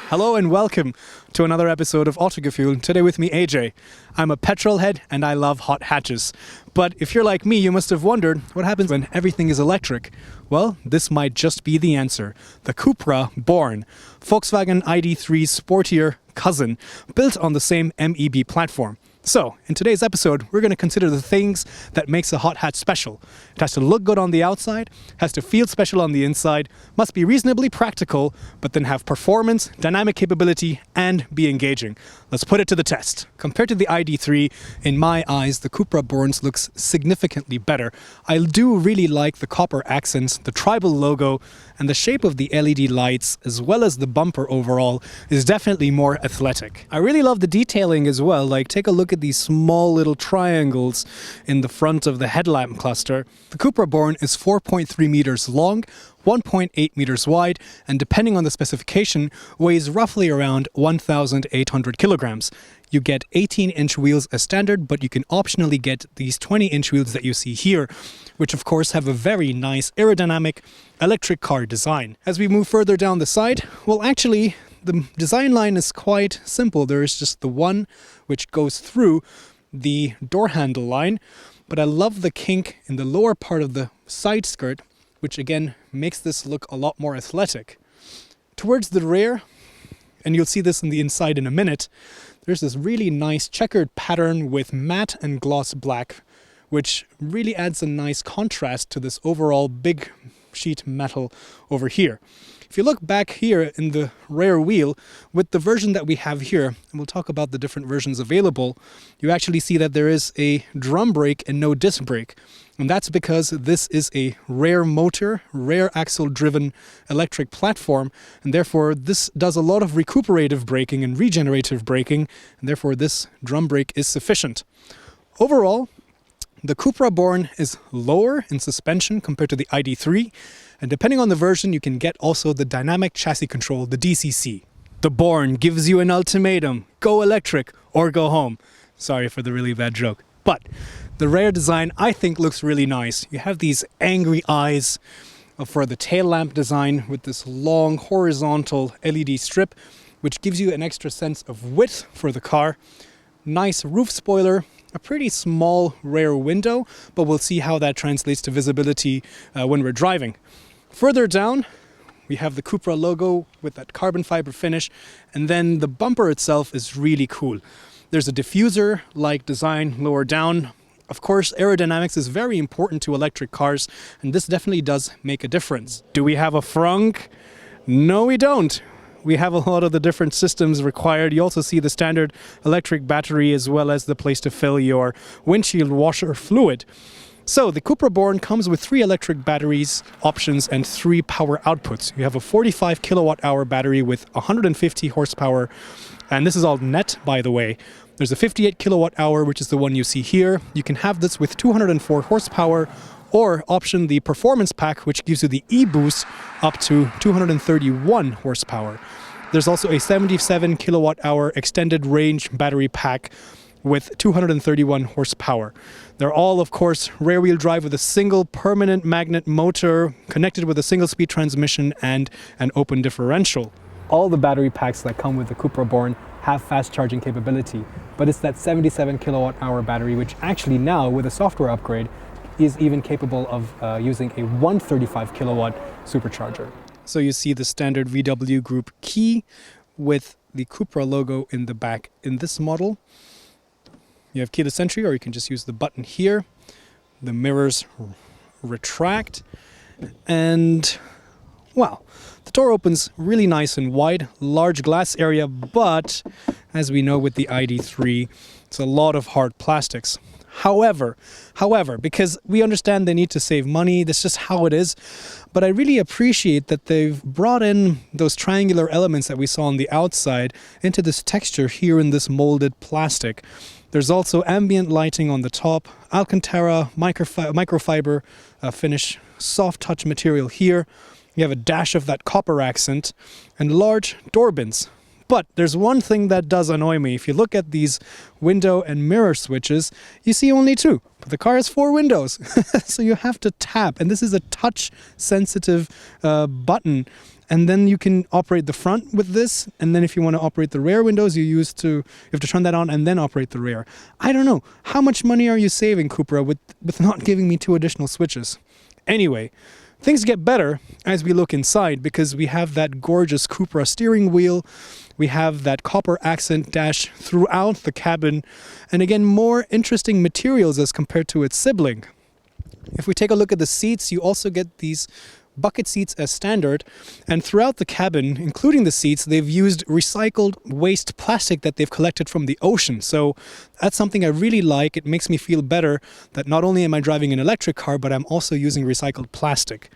Hello and welcome to another episode of Autogefuehl. Today with me, AJ. I'm a petrol head and I love hot hatches. But if you're like me, you must have wondered what happens when everything is electric. Well, this might just be the answer. The Cupra Born, Volkswagen ID.3's sportier cousin, built on the same MEB platform. So, in today's episode, we're going to consider the things that makes a hot hatch special. It has to look good on the outside, has to feel special on the inside, must be reasonably practical, but then have performance, dynamic capability, and be engaging. Let's put it to the test. Compared to the ID.3, in my eyes, the Cupra Born looks significantly better. I do really like the copper accents, the tribal logo, and the shape of the LED lights, as well as the bumper overall, is definitely more athletic. I really love the detailing as well, like take a look at these small little triangles in the front of the headlamp cluster. The Cupra Born is 4.3 meters long, 1.8 meters wide, and depending on the specification, weighs roughly around 1,800 kilograms. You get 18-inch wheels as standard, but you can optionally get these 20-inch wheels that you see here, which of course have a very nice aerodynamic electric car design. As we move further down the side, well actually, the design line is quite simple. There is just the one which goes through the door handle line, but I love the kink in the lower part of the side skirt, which again makes this look a lot more athletic. Towards the rear, and you'll see this in the inside in a minute, there's this really nice checkered pattern with matte and gloss black, which really adds a nice contrast to this overall big sheet metal over here. If you look back here in the rear wheel, with the version that we have here, and we'll talk about the different versions available, you actually see that there is a drum brake and no disc brake. And that's because this is a rear motor, rear axle driven electric platform, and therefore this does a lot of recuperative braking and regenerative braking, and therefore this drum brake is sufficient. Overall, the Cupra Born is lower in suspension compared to the ID.3, and depending on the version, you can get also the dynamic chassis control, the DCC. The Born gives you an ultimatum: go electric or go home. Sorry for the really bad joke. But the rear design, I think, looks really nice. You have these angry eyes for the tail lamp design with this long horizontal LED strip, which gives you an extra sense of width for the car. Nice roof spoiler, a pretty small rear window, but we'll see how that translates to visibility when we're driving. Further down, we have the Cupra logo with that carbon fiber finish, and then the bumper itself is really cool. There's a diffuser-like design lower down. Of course, aerodynamics is very important to electric cars, and this definitely does make a difference. Do we have a Frunk? No, we don't. We have a lot of the different systems required. You also see the standard electric battery as well as the place to fill your windshield washer fluid. So the Cupra Born comes with 3 electric batteries options and 3 power outputs. You have a 45 kilowatt hour battery with 150 horsepower, and this is all net, by the way. There's a 58 kilowatt hour, which is the one you see here. You can have this with 204 horsepower, or option the performance pack, which gives you the e-boost up to 231 horsepower. There's also a 77 kilowatt hour extended range battery pack with 231 horsepower. They're all, of course, rear-wheel drive with a single permanent magnet motor connected with a single-speed transmission and an open differential. All the battery packs that come with the Cupra Born have fast charging capability, but it's that 77 kilowatt hour battery, which actually now, with a software upgrade, is even capable of using a 135 kilowatt supercharger. So you see the standard VW Group key with the Cupra logo in the back in this model. You have keyless entry, or you can just use the button here. The mirrors retract, and well, the door opens really nice and wide, large glass area, but as we know with the ID.3, it's a lot of hard plastics. However, because we understand they need to save money, that's just how it is. But I really appreciate that they've brought in those triangular elements that we saw on the outside into this texture here in this molded plastic. There's also ambient lighting on the top, Alcantara microfibre finish, soft touch material here. You have a dash of that copper accent and large door bins. But there's one thing that does annoy me. If you look at these window and mirror switches, you see only two. But the car has 4 windows. So you have to tap. And this is a touch-sensitive button. And then you can operate the front with this. And then if you want to operate the rear windows, you have to turn that on and then operate the rear. I don't know. How much money are you saving, Cupra, with not giving me 2 additional switches? Anyway, things get better as we look inside because we have that gorgeous Cupra steering wheel. We have that copper accent dash throughout the cabin. And again, more interesting materials as compared to its sibling. If we take a look at the seats, you also get these bucket seats as standard, and throughout the cabin, including the seats, they've used recycled waste plastic that they've collected from the ocean. So that's something I really like. It makes me feel better that not only am I driving an electric car, but I'm also using recycled plastic.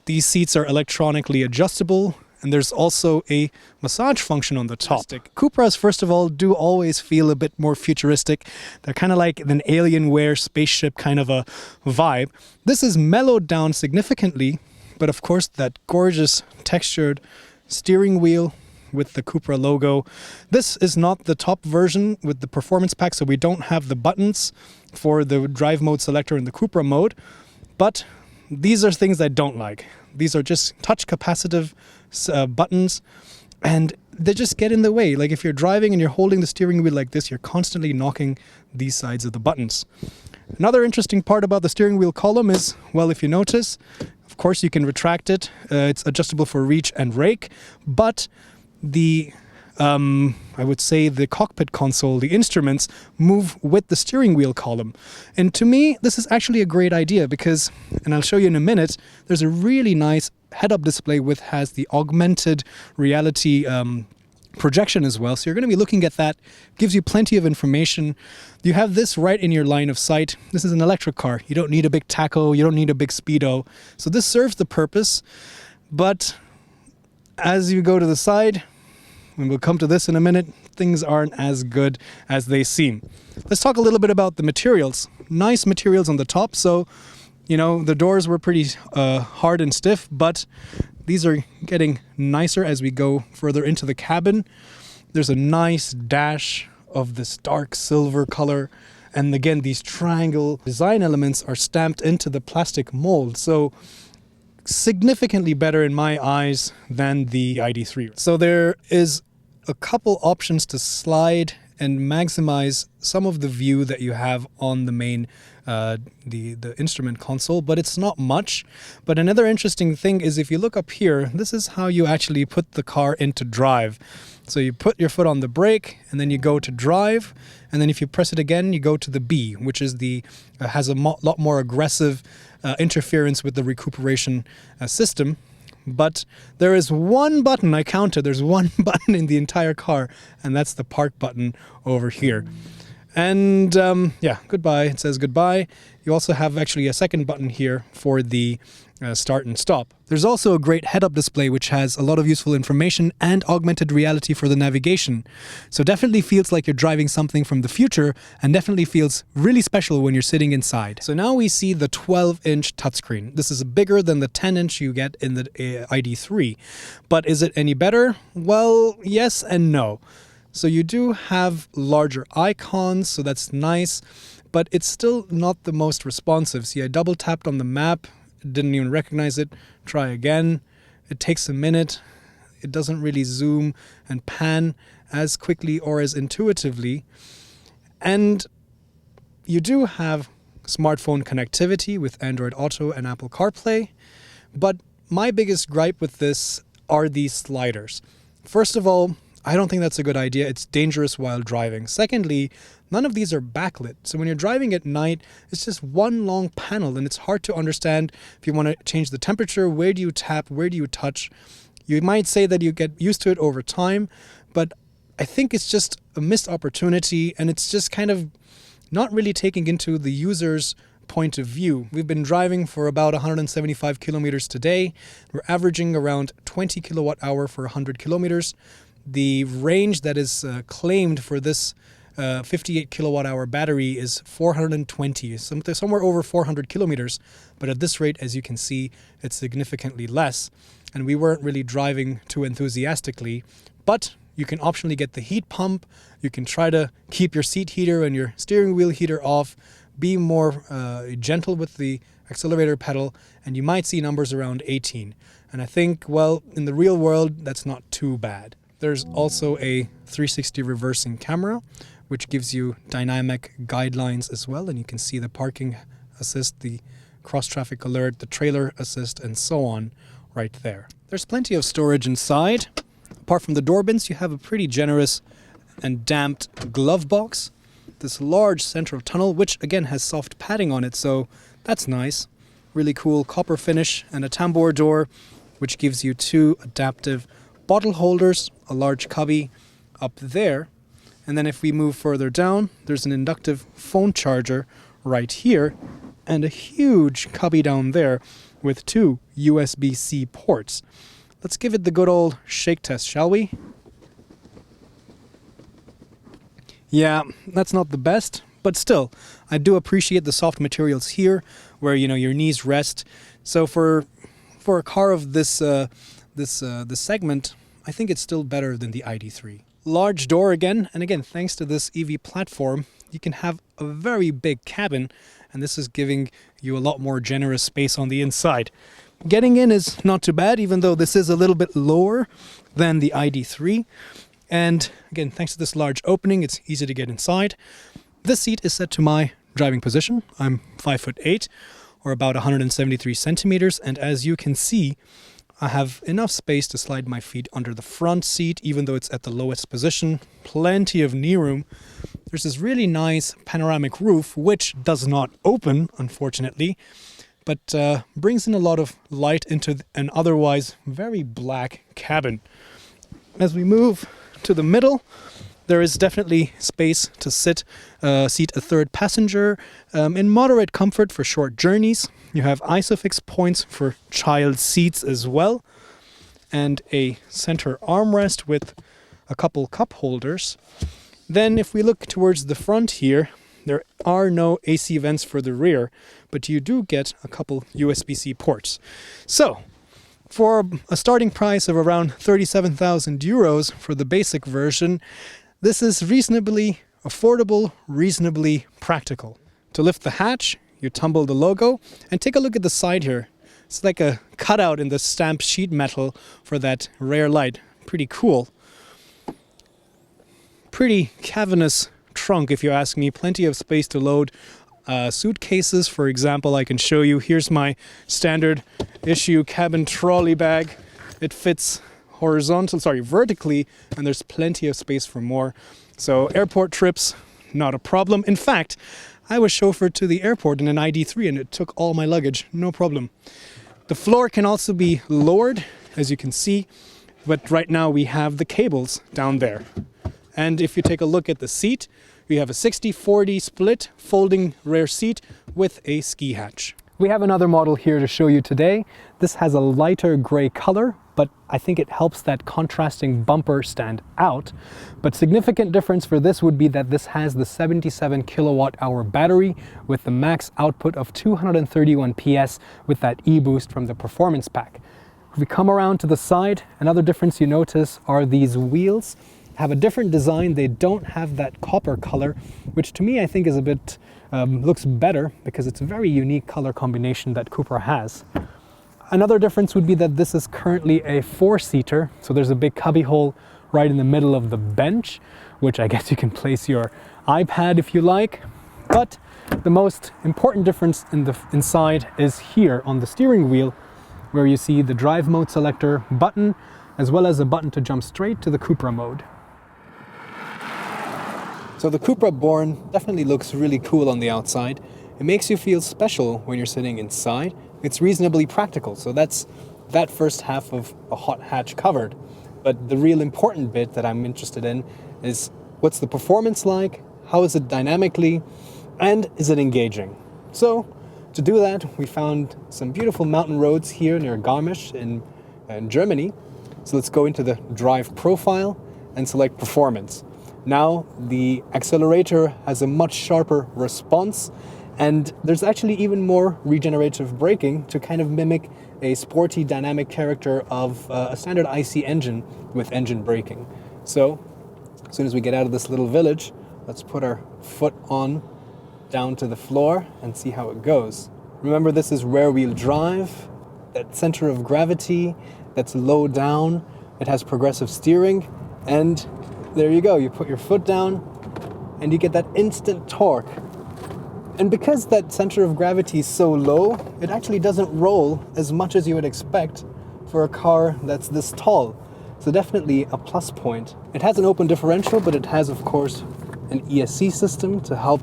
These seats are electronically adjustable, and there's also a massage function on the top. Cupras, first of all, do always feel a bit more futuristic. They're kind of like an Alienware spaceship kind of a vibe. This is mellowed down significantly. But of course, that gorgeous textured steering wheel with the Cupra logo. This is not the top version with the performance pack, so we don't have the buttons for the drive mode selector in the Cupra mode. But these are things I don't like. These are just touch capacitive buttons, and they just get in the way. Like if you're driving and you're holding the steering wheel like this, you're constantly knocking these sides of the buttons. Another interesting part about the steering wheel column is, well, if you notice, of course you can retract it. It's adjustable for reach and rake, but the I would say the cockpit console, the instruments, move with the steering wheel column. And to me, this is actually a great idea because, and I'll show you in a minute, there's a really nice head-up display which has the augmented reality projection as well. So you're going to be looking at that. Gives you plenty of information. You have this right in your line of sight. This is an electric car. You don't need a big tacho. You don't need a big speedo. So this serves the purpose. But as you go to the side, and we'll come to this in a minute, things aren't as good as they seem. Let's talk a little bit about the materials. Nice materials on the top. So, you know, the doors were pretty hard and stiff, but these are getting nicer as we go further into the cabin. There's a nice dash of this dark silver color. And again, these triangle design elements are stamped into the plastic mold. So significantly better in my eyes than the ID3. So there is a couple options to slide and maximize some of the view that you have on the main the instrument console, but it's not much. But another interesting thing is if you look up here, this is how you actually put the car into drive. So you put your foot on the brake and then you go to drive, and then if you press it again, you go to the B, which is the has a lot more aggressive interference with the recuperation system. But there is one button, I counted, there's one button in the entire car, and that's the park button over here. And yeah, goodbye, it says goodbye. You also have actually a second button here for the start and stop. There's also a great head-up display which has a lot of useful information and augmented reality for the navigation. So definitely feels like you're driving something from the future, and definitely feels really special when you're sitting inside. So now we see the 12-inch touchscreen. This is bigger than the 10-inch you get in the ID3. But is it any better? Well, yes and no. So you do have larger icons, so that's nice, but it's still not the most responsive. See, I double tapped on the map, didn't even recognize it. Try again. It takes a minute. It doesn't really zoom and pan as quickly or as intuitively. And you do have smartphone connectivity with Android Auto and Apple CarPlay, but my biggest gripe with this are these sliders. First of all, I don't think that's a good idea. It's dangerous while driving. Secondly, none of these are backlit. So when you're driving at night, it's just one long panel, and it's hard to understand if you want to change the temperature. Where do you tap? Where do you touch? You might say that you get used to it over time, but I think it's just a missed opportunity, and it's just kind of not really taking into the user's point of view. We've been driving for about 175 kilometers today. We're averaging around 20 kilowatt hour for 100 kilometers. The range that is claimed for this 58 kilowatt hour battery is 420, somewhere over 400 kilometers. But at this rate, as you can see, it's significantly less. And we weren't really driving too enthusiastically. But You can optionally get the heat pump. You can try to keep your seat heater and your steering wheel heater off, be more gentle with the accelerator pedal, and you might see numbers around 18. And I think, well, in the real world, that's not too bad. There's also a 360 reversing camera, which gives you dynamic guidelines as well, and you can see the parking assist, the cross-traffic alert, the trailer assist, and so on right there. There's plenty of storage inside. Apart from the door bins, you have a pretty generous and damped glove box. This large central tunnel, which again has soft padding on it, so that's nice. Really cool copper finish, and a tambour door, which gives you 2 adaptive bottle holders, a large cubby up there. And then if we move further down, there's an inductive phone charger right here, and a huge cubby down there with 2 USB-C ports. Let's give it the good old shake test, shall we? Yeah, that's not the best, but still, I do appreciate the soft materials here, where your knees rest. So for a car of this segment, I think it's still better than the ID3. Large door again, and again, thanks to this EV platform, you can have a very big cabin, and this is giving you a lot more generous space on the inside. Getting in is not too bad, even though this is a little bit lower than the ID3. And again, thanks to this large opening, it's easy to get inside. This seat is set to my driving position. I'm 5'8", or about 173 centimeters, and as you can see, I have enough space to slide my feet under the front seat, even though it's at the lowest position. Plenty of knee room. There's this really nice panoramic roof, which does not open, unfortunately, but brings in a lot of light into an otherwise very black cabin. As we move to the middle, there is definitely space to seat a third passenger in moderate comfort for short journeys. You have ISOFIX points for child seats as well, and a center armrest with a couple cup holders. Then if we look towards the front here, there are no AC vents for the rear, but you do get a couple USB-C ports. So, for a starting price of around 37,000 euros for the basic version, this is reasonably affordable, reasonably practical. To lift the hatch, you tumble the logo, and take a look at the side here. It's like a cutout in the stamped sheet metal for that rear light. Pretty cool. Pretty cavernous trunk, if you ask me. Plenty of space to load suitcases, for example. I can show you. Here's my standard issue cabin trolley bag. It fits vertically, and there's plenty of space for more. So airport trips, not a problem. In fact, I was chauffeured to the airport in an ID3 and it took all my luggage, no problem. The floor can also be lowered, as you can see, but right now we have the cables down there. And if you take a look at the seat, we have a 60-40 split folding rear seat with a ski hatch. We have another model here to show you today. This has a lighter gray color, but I think it helps that contrasting bumper stand out. But significant difference for this would be that this has the 77 kWh battery with the max output of 231 PS with that e-boost from the performance pack. If we come around to the side, another difference you notice are these wheels have a different design. They don't have that copper color, which to me I think is a bit looks better because it's a very unique color combination that Cupra has. Another difference would be that this is currently a 4-seater, so there's a big cubby hole right in the middle of the bench, which I guess you can place your iPad if you like. But the most important difference in the inside is here on the steering wheel, where you see the drive mode selector button, as well as a button to jump straight to the Cupra mode. So the Cupra Born definitely looks really cool on the outside. It makes you feel special when you're sitting inside. It's reasonably practical, so that's that first half of a hot hatch covered. But the real important bit that I'm interested in is what's the performance like, how is it dynamically, and is it engaging? So to do that, we found some beautiful mountain roads here near Garmisch in Germany. So let's go into the drive profile and select performance. Now the accelerator has a much sharper response, and there's actually even more regenerative braking to kind of mimic a sporty dynamic character of a standard IC engine with engine braking. So as soon as we get out of this little village, let's put our foot on down to the floor and see how it goes. Remember, this is rear-wheel drive, that center of gravity that's low down. It has progressive steering, and there you go. You put your foot down and you get that instant torque. And because that center of gravity is so low, it actually doesn't roll as much as you would expect for a car that's this tall. So definitely a plus point. It has an open differential, but it has, of course, an ESC system to help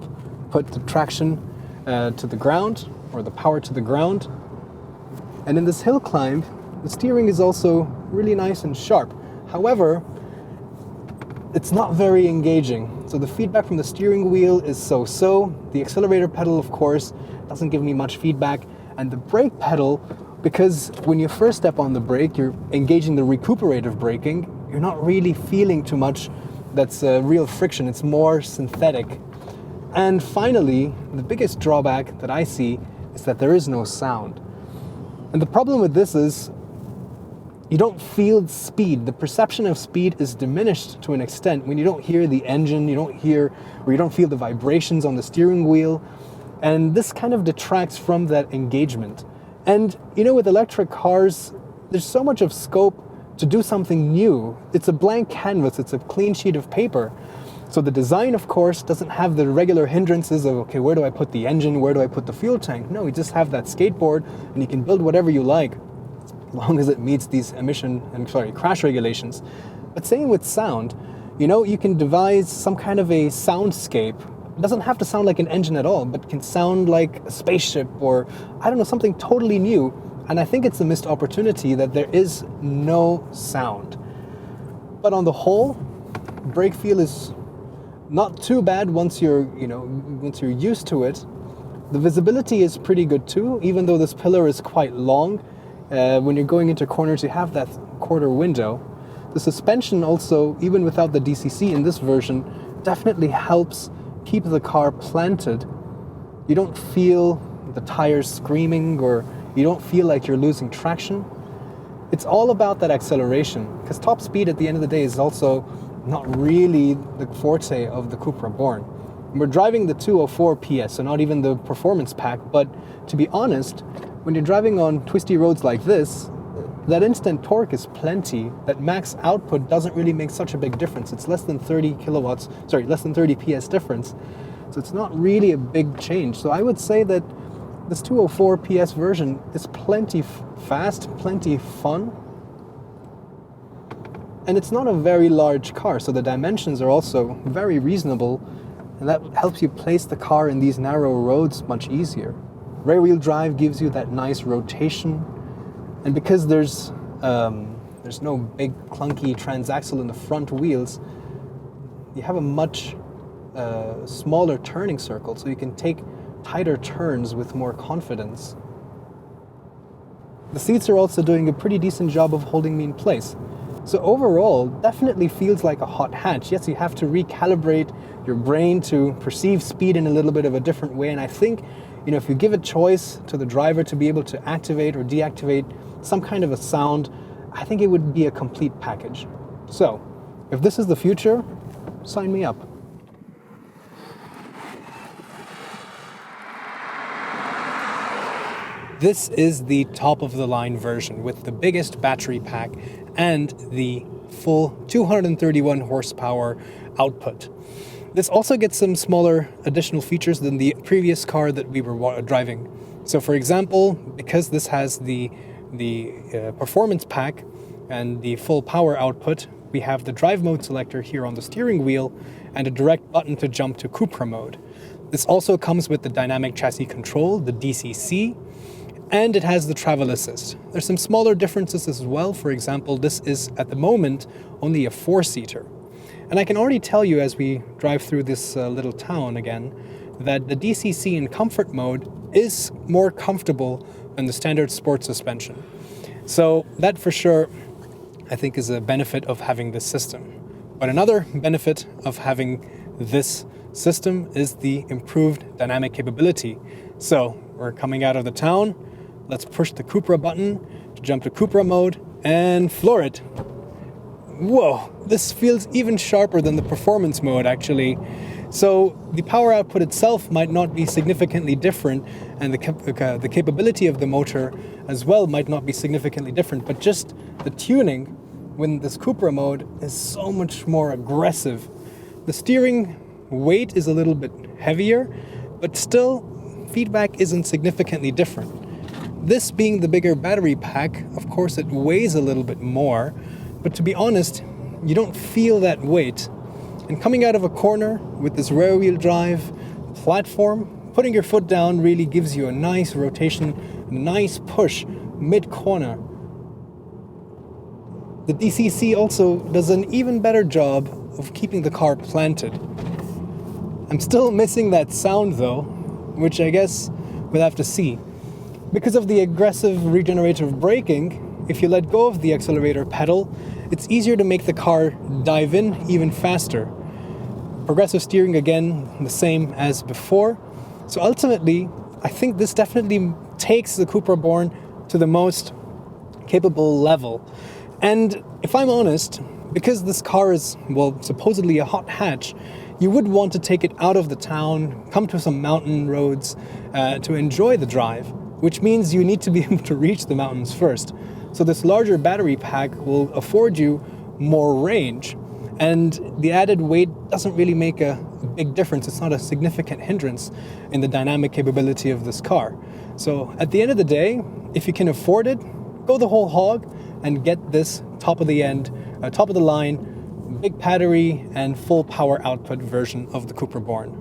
put the traction to the ground, or the power to the ground. And in this hill climb, the steering is also really nice and sharp. However, it's not very engaging. So the feedback from the steering wheel is so-so. The accelerator pedal, of course, doesn't give me much feedback. And the brake pedal, because when you first step on the brake, you're engaging the recuperative braking, you're not really feeling too much that's real friction. It's more synthetic. And finally, the biggest drawback that I see is that there is no sound. And the problem with this is you don't feel speed. The perception of speed is diminished to an extent when you don't hear the engine, you don't feel the vibrations on the steering wheel. And this kind of detracts from that engagement. And with electric cars, there's so much of scope to do something new. It's a blank canvas, it's a clean sheet of paper. So the design, of course, doesn't have the regular hindrances of, okay, where do I put the engine? Where do I put the fuel tank? No, you just have that skateboard and you can build whatever you like, as long as it meets these crash regulations. But same with sound. You can devise some kind of a soundscape. It doesn't have to sound like an engine at all, but can sound like a spaceship or, something totally new. And I think it's a missed opportunity that there is no sound. But on the whole, brake feel is not too bad once you're used to it. The visibility is pretty good too, even though this pillar is quite long. When you're going into corners, you have that quarter window. The suspension also, even without the DCC in this version, definitely helps keep the car planted. You don't feel the tires screaming, or you don't feel like you're losing traction. It's all about that acceleration, because top speed at the end of the day is also not really the forte of the Cupra Born. We're driving the 204 PS, so not even the performance pack, but to be honest, when you're driving on twisty roads like this, that instant torque is plenty. That max output doesn't really make such a big difference. It's less than 30 PS difference. So it's not really a big change. So I would say that this 204 PS version is plenty fast, plenty fun. And it's not a very large car, so the dimensions are also very reasonable, and that helps you place the car in these narrow roads much easier. Rear-wheel drive gives you that nice rotation, and because there's no big clunky transaxle in the front wheels, you have a much smaller turning circle, so you can take tighter turns with more confidence. The seats are also doing a pretty decent job of holding me in place. So overall, definitely feels like a hot hatch. Yes, you have to recalibrate your brain to perceive speed in a little bit of a different way. And I think, if you give a choice to the driver to be able to activate or deactivate some kind of a sound, I think it would be a complete package. So, if this is the future, sign me up. This is the top of the line version with the biggest battery pack and the full 231 horsepower output. This also gets some smaller additional features than the previous car that we were driving. So for example, because this has the performance pack and the full power output, we have the drive mode selector here on the steering wheel and a direct button to jump to Cupra mode. This also comes with the dynamic chassis control, the DCC, and it has the travel assist. There's some smaller differences as well. For example, this is at the moment only a 4-seater. And I can already tell you as we drive through this little town again, that the DCC in comfort mode is more comfortable than the standard sport suspension. So that for sure, I think, is a benefit of having this system. But another benefit of having this system is the improved dynamic capability. So we're coming out of the town. Let's push the Cupra button to jump to Cupra mode and floor it. whoa, this feels even sharper than the performance mode actually. So the power output itself might not be significantly different, and the capability of the motor as well might not be significantly different, but just the tuning when this Cupra mode is so much more aggressive. The steering weight is a little bit heavier, but still feedback isn't significantly different. This being the bigger battery pack, of course it weighs a little bit more, but to be honest, you don't feel that weight. And coming out of a corner with this rear wheel drive platform, putting your foot down really gives you a nice rotation, a nice push mid-corner. The DCC also does an even better job of keeping the car planted. I'm still missing that sound though, which I guess we'll have to see. Because of the aggressive regenerative braking, if you let go of the accelerator pedal, it's easier to make the car dive in even faster. Progressive steering again, the same as before. So ultimately, I think this definitely takes the Cupra Born to the most capable level. And if I'm honest, because this car is, well, supposedly a hot hatch, you would want to take it out of the town, come to some mountain roads to enjoy the drive, which means you need to be able to reach the mountains first. So this larger battery pack will afford you more range, and the added weight doesn't really make a big difference. It's not a significant hindrance in the dynamic capability of this car. So at the end of the day, if you can afford it, go the whole hog and get this top of the line, big battery and full power output version of the Cupra Born.